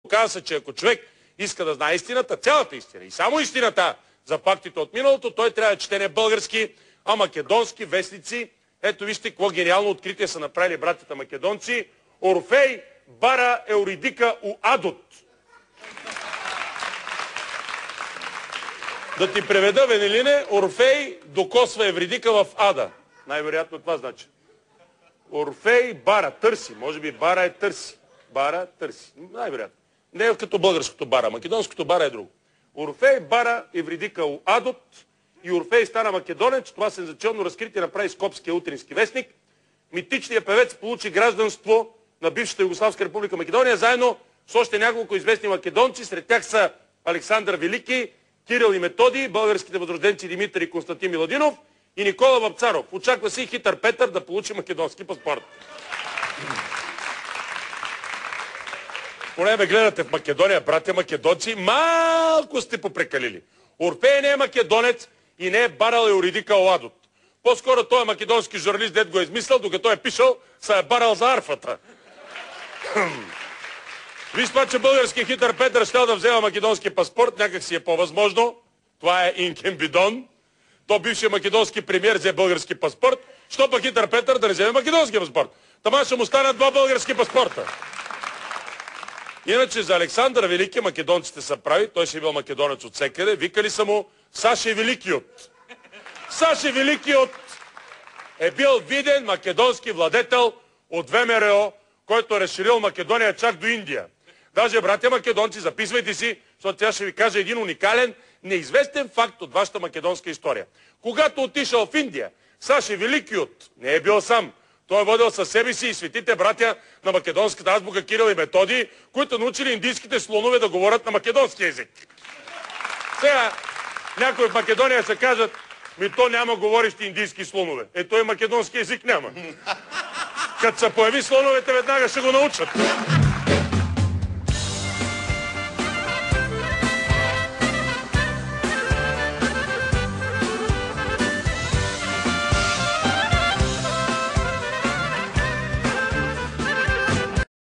Казва се, че ако човек иска да знае истината, цялата истина и само истината за фактите от миналото, той трябва да чете не български, а македонски вестници. Ето вижте какво гениално откритие са направили братята македонци. Орфей бара Еуридика у Адот. Да ти преведа, Венелине, Орфей докосва Евридика в Ада. Най-вероятно това значи. Орфей бара, търси. Може би бара е търси. Бара, търси. Най-вероятно. Не е като българското бара. Македонското бара е друго. Орфей бара Евридика у Адот и Орфей стана македонец. Това сензационно разкритие направи Скопския утрински вестник. Митичният певец получи гражданство на бившата Югославска република Македония, заедно с още няколко известни македонци. Сред тях са Александър Велики, Кирил и Методий, българските възрожденци Димитър и Константин Миладинов и Никола Вапцаров. Очаква се и хитър Петър да получи македонски паспорт. Поне ме гледате в Македония, братя македонци, малко сте попрекалили. Орфей не е македонец и не е барал Еуридика у Адот. По-скоро той е македонски журналист, дед го е измислял, докато е пишал, се е барал за арфата. Виж това, че български хитър Петър щел да взема македонски паспорт, някак си е по-възможно. Това е инкембидон. То бившия македонски премиер взе български паспорт. Що пък хитър Петър да не вземе македонски паспорт? Тама ще му станат два български паспорта. Иначе за Александър Велики македонците са прави. Той ще е бил македонец от всекъде. Викали са му Саше Великиот. Саше Великиот е бил виден македонски владетел от ВМРО, който е разширил Македония чак до Индия. Даже, братя македонци, записвайте си, защото тя ще ви каже един уникален, неизвестен факт от вашата македонска история. Когато отишъл в Индия, Саше Великиот не е бил сам. Той е водил със себе си и светите братя на македонската азбука Кирил и Методий, които научили индийските слонове да говорят на македонски език. Сега, някои в Македония се кажат, то няма говорещи индийски слонове. Той македонски език няма. Като се появи слоновете, веднага ще го научат.